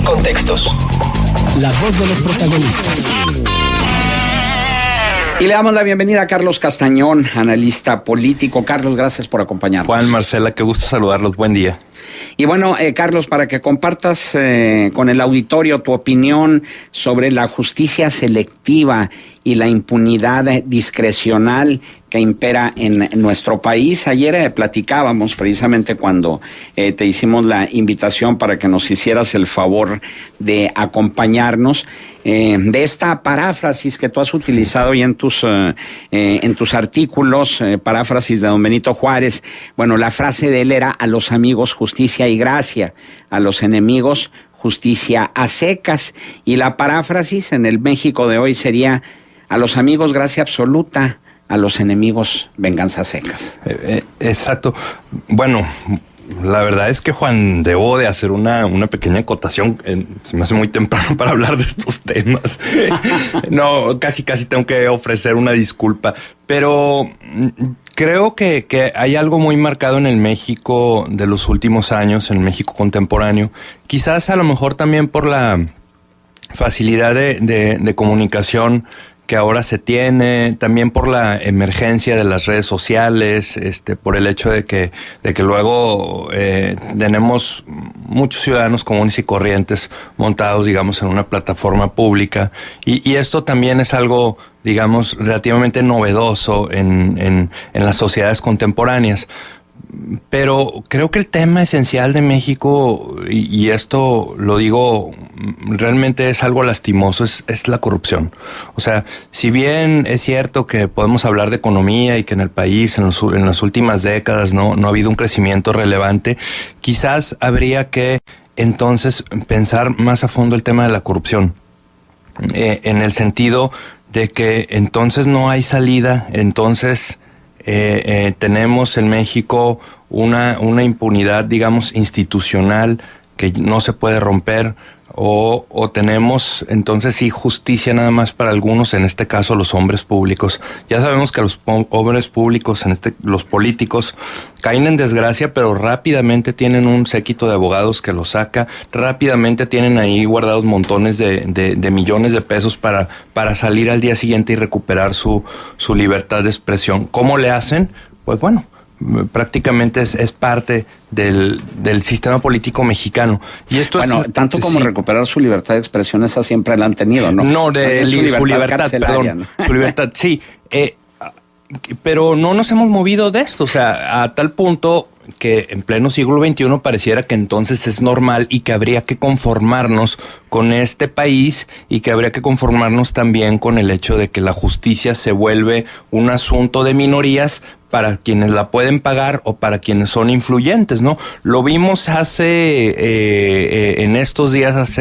contextos. La voz de los protagonistas. Y le damos la bienvenida a Carlos Castañón, analista político. Carlos, gracias por acompañarnos. Juan, Marcela, qué gusto saludarlos. Buen día. Y bueno, Carlos, para que compartas con el auditorio tu opinión sobre la justicia selectiva y la impunidad discrecional que impera en nuestro país. Ayer platicábamos precisamente cuando te hicimos la invitación para que nos hicieras el favor de acompañarnos de esta paráfrasis que tú has utilizado y en tus artículos, paráfrasis de don Benito Juárez. Bueno, la frase de él era: a los amigos justicia y gracia, a los enemigos justicia a secas. Y la paráfrasis en el México de hoy sería: a los amigos gracia absoluta, a los enemigos venganza secas. Exacto. Bueno, la verdad es que, Juan, debo de hacer una pequeña acotación. Se me hace muy temprano para hablar de estos temas. No, casi tengo que ofrecer una disculpa. Pero creo que hay algo muy marcado en el México de los últimos años, en el México contemporáneo. Quizás a lo mejor también por la facilidad de comunicación que ahora se tiene, también por la emergencia de las redes sociales, por el hecho de que luego tenemos muchos ciudadanos comunes y corrientes montados, digamos, en una plataforma pública, y esto también es algo, digamos, relativamente novedoso en las sociedades contemporáneas. Pero creo que el tema esencial de México, y esto lo digo, realmente es algo lastimoso, es la corrupción. O sea, si bien es cierto que podemos hablar de economía y que en el país en las últimas décadas no ha habido un crecimiento relevante, quizás habría que entonces pensar más a fondo el tema de la corrupción. En el sentido de que entonces no hay salida, entonces tenemos en México una impunidad, digamos, institucional que no se puede romper, o tenemos entonces sí justicia nada más para algunos, en este caso los hombres públicos. Ya sabemos que los hombres públicos, los políticos, caen en desgracia, pero rápidamente tienen un séquito de abogados que los saca, rápidamente tienen ahí guardados montones de millones de pesos para salir al día siguiente y recuperar su libertad de expresión. ¿Cómo le hacen? Pues bueno, prácticamente es parte del sistema político mexicano. Y esto tanto como recuperar su libertad de expresión, esa siempre la han tenido, ¿no? No, su libertad, perdón. ¿No? Su libertad, sí. Pero no nos hemos movido de esto, o sea, a tal punto que en pleno siglo XXI pareciera que entonces es normal y que habría que conformarnos con este país y que habría que conformarnos también con el hecho de que la justicia se vuelve un asunto de minorías para quienes la pueden pagar o para quienes son influyentes, ¿no? Lo vimos en estos días,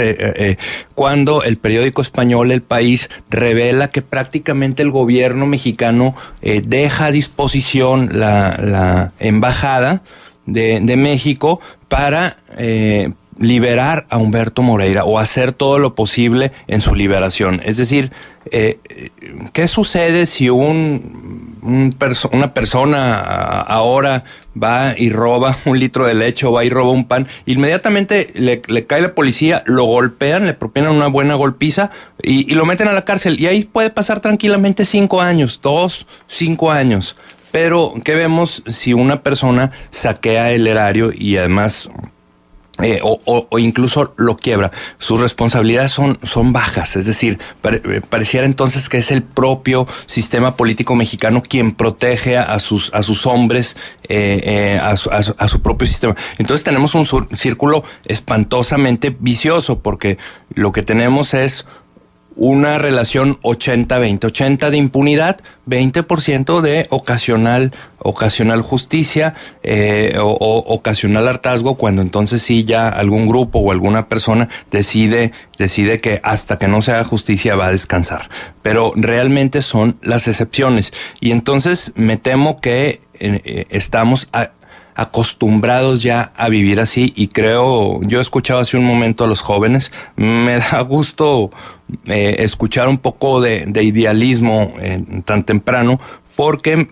cuando el periódico español El País revela que prácticamente el gobierno mexicano deja a disposición la embajada de México para liberar a Humberto Moreira o hacer todo lo posible en su liberación. Es decir, ¿qué sucede si una persona ahora va y roba un litro de leche o va y roba un pan? Inmediatamente le cae la policía, lo golpean, le propinan una buena golpiza y lo meten a la cárcel. Y ahí puede pasar tranquilamente 5 años, 5 años. Pero, ¿qué vemos si una persona saquea el erario y además o incluso lo quiebra? Sus responsabilidades son bajas, es decir, pareciera entonces que es el propio sistema político mexicano quien protege a sus hombres, a su propio sistema. Entonces tenemos un círculo espantosamente vicioso, porque lo que tenemos es una relación 80-20, 80 de impunidad, 20% de ocasional justicia o ocasional hartazgo, cuando entonces sí ya algún grupo o alguna persona decide que hasta que no se haga justicia va a descansar. Pero realmente son las excepciones. Y entonces me temo que estamos acostumbrados ya a vivir así, y creo, yo he escuchado hace un momento a los jóvenes, me da gusto escuchar un poco de idealismo tan temprano, porque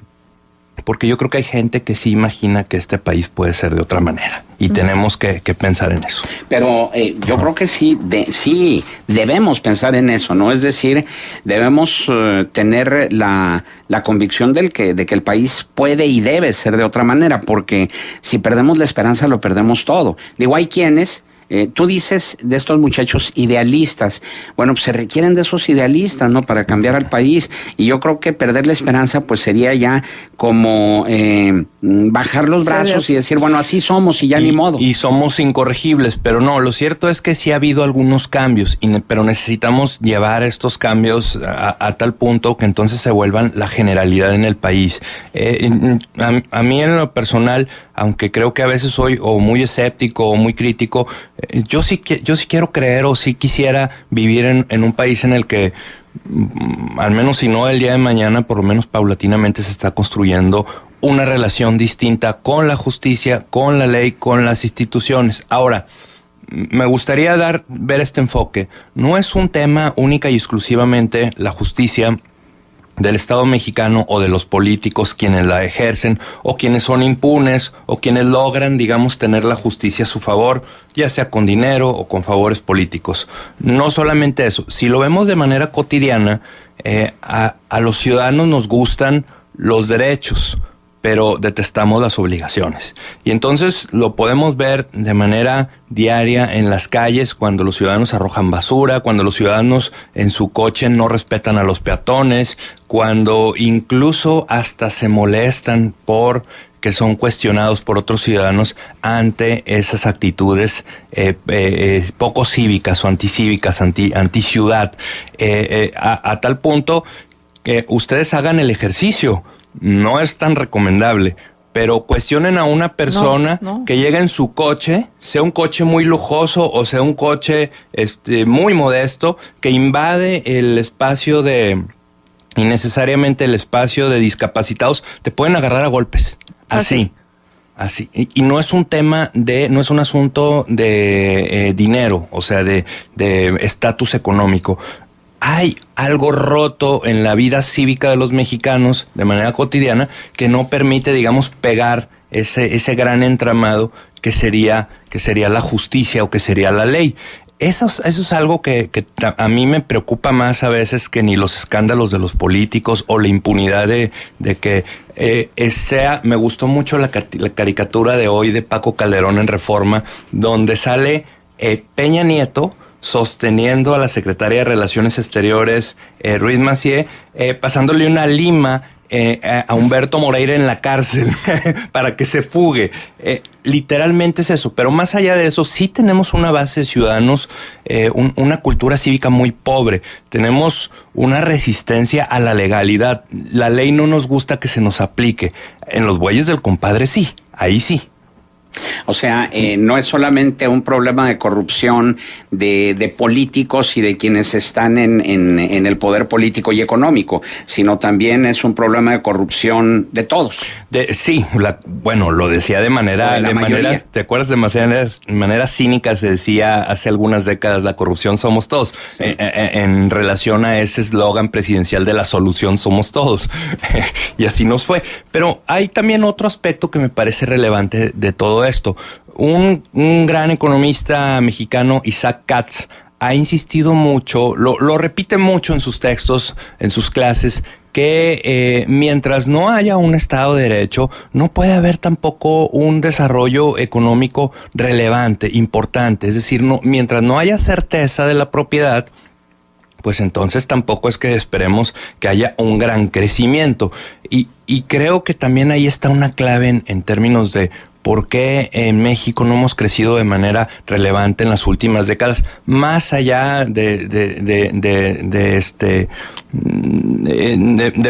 porque yo creo que hay gente que sí imagina que este país puede ser de otra manera y tenemos que pensar en eso. Pero yo creo que sí debemos pensar en eso, ¿no? Es decir, debemos tener la convicción de que el país puede y debe ser de otra manera, porque si perdemos la esperanza lo perdemos todo. Digo, hay quienes... tú dices de estos muchachos idealistas. Bueno, pues se requieren de esos idealistas, ¿no? Para cambiar al país. Y yo creo que perder la esperanza, pues sería ya como bajar los brazos y decir, bueno, así somos y ya ni modo. Y somos incorregibles, pero no, lo cierto es que sí ha habido algunos cambios, pero necesitamos llevar estos cambios a tal punto que entonces se vuelvan la generalidad en el país. A mí en lo personal, aunque creo que a veces soy o muy escéptico o muy crítico, yo sí quiero creer o sí quisiera vivir en un país en el que, al menos si no el día de mañana, por lo menos paulatinamente se está construyendo una relación distinta con la justicia, con la ley, con las instituciones. Ahora, me gustaría ver este enfoque. No es un tema única y exclusivamente la justicia del Estado mexicano o de los políticos quienes la ejercen o quienes son impunes o quienes logran, digamos, tener la justicia a su favor, ya sea con dinero o con favores políticos. No solamente eso, si lo vemos de manera cotidiana, a los ciudadanos nos gustan los derechos, pero detestamos las obligaciones. Y entonces lo podemos ver de manera diaria en las calles, cuando los ciudadanos arrojan basura, cuando los ciudadanos en su coche no respetan a los peatones, cuando incluso hasta se molestan por que son cuestionados por otros ciudadanos ante esas actitudes poco cívicas o anticívicas, anticiudad, a tal punto que ustedes hagan el ejercicio. No es tan recomendable, pero cuestionen a una persona que llega en su coche, sea un coche muy lujoso o sea un coche muy modesto, que invade el espacio innecesariamente el espacio de discapacitados, te pueden agarrar a golpes. Así. Y no es un tema no es un asunto de dinero, o sea, de estatus económico. Hay algo roto en la vida cívica de los mexicanos de manera cotidiana que no permite, digamos, pegar ese gran entramado que sería la justicia o que sería la ley. Eso es algo que a mí me preocupa más a veces que ni los escándalos de los políticos o la impunidad de que me gustó mucho la caricatura de hoy de Paco Calderón en Reforma, donde sale Peña Nieto sosteniendo a la secretaria de Relaciones Exteriores, Ruiz Massieu, pasándole una lima a Humberto Moreira en la cárcel para que se fugue. Literalmente es eso, pero más allá de eso, sí tenemos una base de ciudadanos, una cultura cívica muy pobre. Tenemos una resistencia a la legalidad. La ley no nos gusta que se nos aplique. En los bueyes del compadre sí, ahí sí. O sea, no es solamente un problema de corrupción de políticos y de quienes están en el poder político y económico, sino también es un problema de corrupción de todos. Sí, lo decía de manera, ¿te acuerdas? De manera cínica se decía hace algunas décadas, la corrupción somos todos, sí. En relación a ese eslogan presidencial de la solución somos todos. Y así nos fue. Pero hay también otro aspecto que me parece relevante de todo esto. Un gran economista mexicano, Isaac Katz, ha insistido mucho, lo repite mucho en sus textos, en sus clases, que mientras no haya un Estado de Derecho, no puede haber tampoco un desarrollo económico relevante, importante. Es decir, mientras no haya certeza de la propiedad, pues entonces tampoco es que esperemos que haya un gran crecimiento. Y creo que también ahí está una clave en términos de por qué en México no hemos crecido de manera relevante en las últimas décadas, más allá de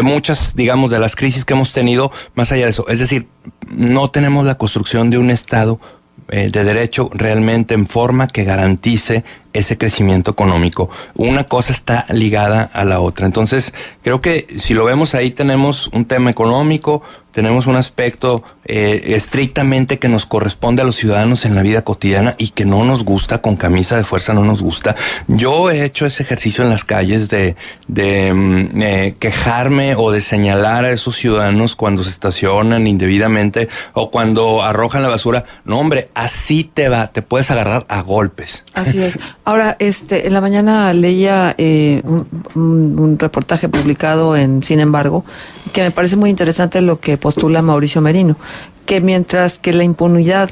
muchas, digamos, de las crisis que hemos tenido, más allá de eso. Es decir, no tenemos la construcción de un Estado de derecho realmente en forma que garantice ese crecimiento económico. Una cosa está ligada a la otra. Entonces, creo que si lo vemos ahí, tenemos un tema económico, tenemos un aspecto estrictamente que nos corresponde a los ciudadanos en la vida cotidiana y que no nos gusta, con camisa de fuerza no nos gusta. Yo he hecho ese ejercicio en las calles de quejarme o de señalar a esos ciudadanos cuando se estacionan indebidamente o cuando arrojan la basura. No, hombre, así te puedes agarrar a golpes. Así es. Ahora, en la mañana leía un reportaje publicado en Sin Embargo, que me parece muy interesante lo que postula Mauricio Merino, que mientras que la impunidad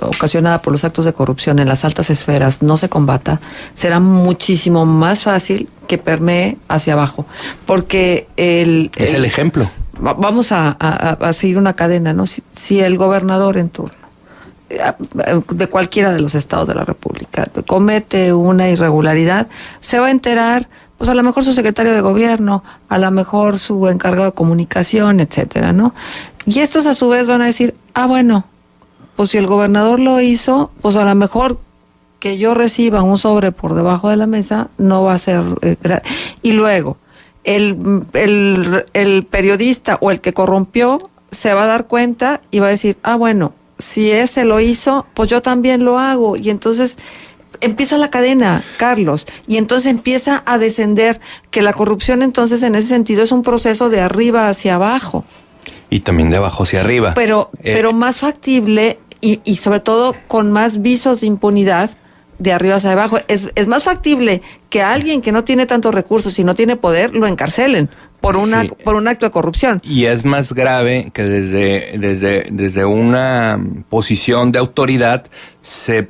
ocasionada por los actos de corrupción en las altas esferas no se combata, será muchísimo más fácil que permee hacia abajo, porque es el ejemplo. Vamos a seguir una cadena, ¿no? Si el gobernador en turno de cualquiera de los estados de la República comete una irregularidad, se va a enterar, pues a lo mejor su secretario de gobierno, a lo mejor su encargado de comunicación, etcétera, ¿no? Y estos a su vez van a decir, bueno, pues si el gobernador lo hizo, pues a lo mejor que yo reciba un sobre por debajo de la mesa no va a ser... y luego, el periodista o el que corrompió se va a dar cuenta y va a decir, bueno, si ese lo hizo, pues yo también lo hago. Y entonces empieza la cadena, Carlos, y entonces empieza a descender, que la corrupción entonces en ese sentido es un proceso de arriba hacia abajo. Y también de abajo hacia arriba. Pero más factible y sobre todo con más visos de impunidad de arriba hacia abajo. Es más factible que a alguien que no tiene tantos recursos y no tiene poder lo encarcelen por un acto de corrupción. Y es más grave que desde una posición de autoridad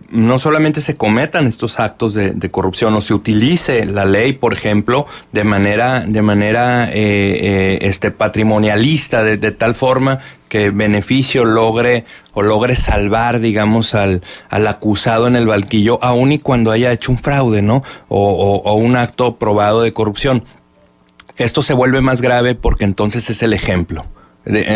no solamente se cometan estos actos de corrupción o se utilice la ley, por ejemplo, de manera patrimonialista, de tal forma que beneficio logre salvar, digamos, al acusado en el banquillo, aun y cuando haya hecho un fraude, ¿no? O un acto probado de corrupción. Esto se vuelve más grave porque entonces es el ejemplo.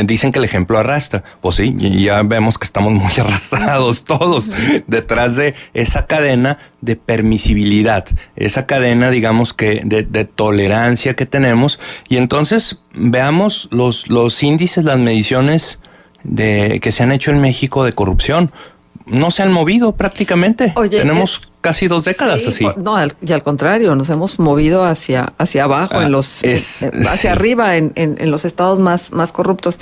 Dicen que el ejemplo arrastra. Pues sí, ya vemos que estamos muy arrastrados todos detrás de esa cadena de permisibilidad, esa cadena, digamos, que de tolerancia que tenemos. Y entonces veamos los índices, las mediciones que se han hecho en México de corrupción. No se han movido prácticamente. Oye, tenemos casi 2 décadas así. No, y al contrario, nos hemos movido hacia abajo, hacia arriba en los estados más corruptos.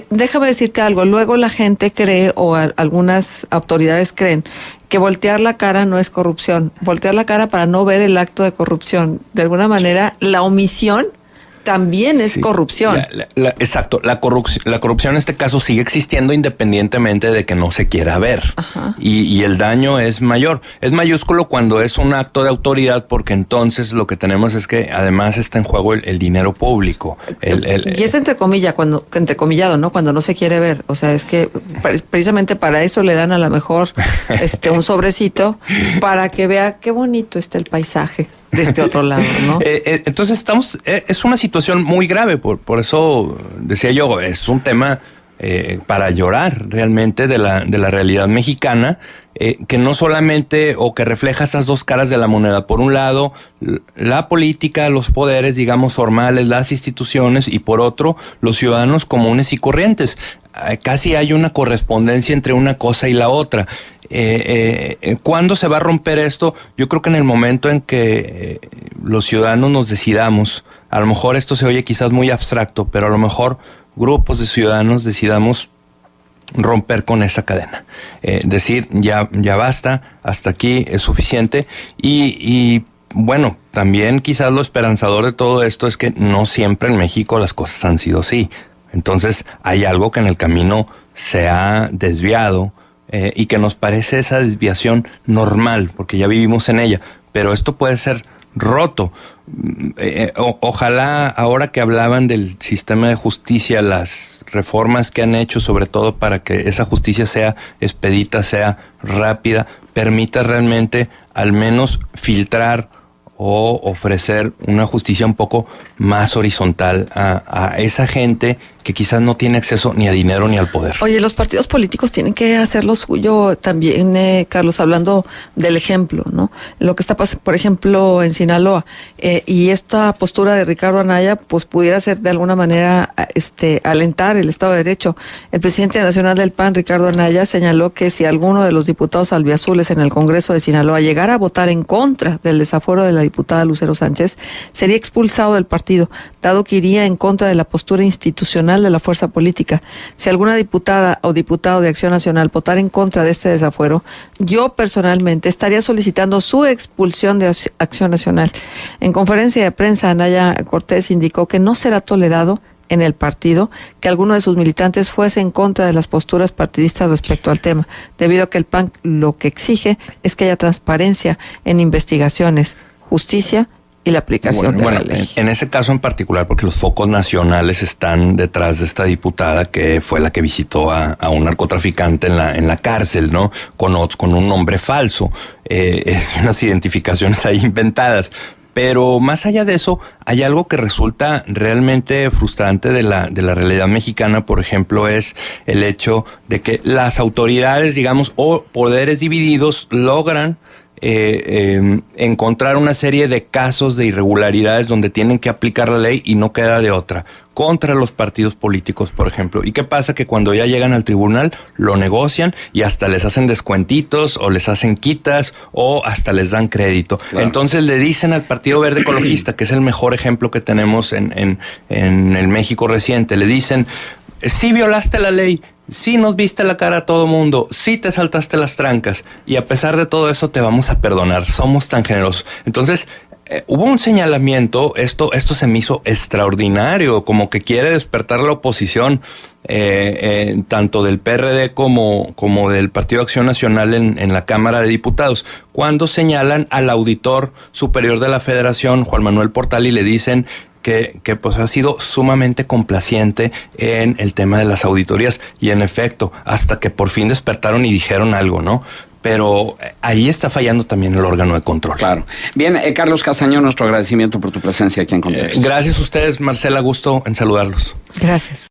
Déjame decirte algo. Luego la gente cree, o algunas autoridades creen, que voltear la cara no es corrupción. Voltear la cara para no ver el acto de corrupción. De alguna manera, la omisión también es corrupción. Exacto. La corrupción en este caso sigue existiendo independientemente de que no se quiera ver. Y el daño es mayor. Es mayúsculo cuando es un acto de autoridad, porque entonces lo que tenemos es que además está en juego el dinero público. Y es entrecomillado, ¿no? Cuando no se quiere ver. O sea, es que precisamente para eso le dan a lo mejor un sobrecito para que vea qué bonito está el paisaje de este otro lado, ¿no? Entonces es una situación muy grave, por eso decía yo, es un tema para llorar realmente de la realidad mexicana, que no solamente, o que refleja esas dos caras de la moneda. Por un lado, la política, los poderes, digamos, formales, las instituciones, y por otro, los ciudadanos comunes y corrientes. Casi hay una correspondencia entre una cosa y la otra. ¿Cuándo se va a romper esto? Yo creo que en el momento en que los ciudadanos nos decidamos. A lo mejor esto se oye quizás muy abstracto, pero a lo mejor grupos de ciudadanos decidamos romper con esa cadena. Decir, ya basta, hasta aquí es suficiente. Y bueno, también quizás lo esperanzador de todo esto es que no siempre en México las cosas han sido así. Entonces hay algo que en el camino se ha desviado y que nos parece esa desviación normal, porque ya vivimos en ella. Pero esto puede ser roto. Ojalá, ahora que hablaban del sistema de justicia, las reformas que han hecho, sobre todo para que esa justicia sea expedita, sea rápida, permita realmente al menos filtrar o ofrecer una justicia un poco más horizontal a esa gente que quizás no tiene acceso ni a dinero ni al poder. Oye, los partidos políticos tienen que hacer lo suyo también, Carlos, hablando del ejemplo, ¿no? Lo que está pasando, por ejemplo, en Sinaloa, y esta postura de Ricardo Anaya, pues pudiera ser de alguna manera alentar el Estado de Derecho. El presidente nacional del PAN, Ricardo Anaya, señaló que si alguno de los diputados albiazules en el Congreso de Sinaloa llegara a votar en contra del desafuero de la diputada Lucero Sánchez, sería expulsado del partido, dado que iría en contra de la postura institucional de la fuerza política. Si alguna diputada o diputado de Acción Nacional votara en contra de este desafuero, yo personalmente estaría solicitando su expulsión de Acción Nacional. En conferencia de prensa, Anaya Cortés indicó que no será tolerado en el partido que alguno de sus militantes fuese en contra de las posturas partidistas respecto al tema, debido a que el PAN lo que exige es que haya transparencia en investigaciones, justicia y la aplicación de la ley. En ese caso en particular, porque los focos nacionales están detrás de esta diputada que fue la que visitó a un narcotraficante en la cárcel, ¿no? Con un nombre falso, unas identificaciones ahí inventadas. Pero más allá de eso, hay algo que resulta realmente frustrante de la realidad mexicana, por ejemplo, es el hecho de que las autoridades, digamos, o poderes divididos logran encontrar una serie de casos de irregularidades donde tienen que aplicar la ley y no queda de otra. Contra los partidos políticos, por ejemplo. ¿Y qué pasa? Que cuando ya llegan al tribunal, lo negocian y hasta les hacen descuentitos o les hacen quitas o hasta les dan crédito. Claro. Entonces le dicen al Partido Verde Ecologista, que es el mejor ejemplo que tenemos en el México reciente, le dicen, sí violaste la ley, sí nos viste la cara a todo mundo, sí te saltaste las trancas y a pesar de todo eso te vamos a perdonar, somos tan generosos. Entonces, hubo un señalamiento, esto se me hizo extraordinario, como que quiere despertar la oposición, tanto del PRD como del Partido Acción Nacional en la Cámara de Diputados, cuando señalan al auditor superior de la Federación, Juan Manuel Portal, y le dicen que pues ha sido sumamente complaciente en el tema de las auditorías y en efecto, hasta que por fin despertaron y dijeron algo, ¿no? Pero ahí está fallando también el órgano de control. Claro. Bien, Carlos Castañón, nuestro agradecimiento por tu presencia aquí en Contexto. Gracias a ustedes, Marcela, gusto en saludarlos. Gracias.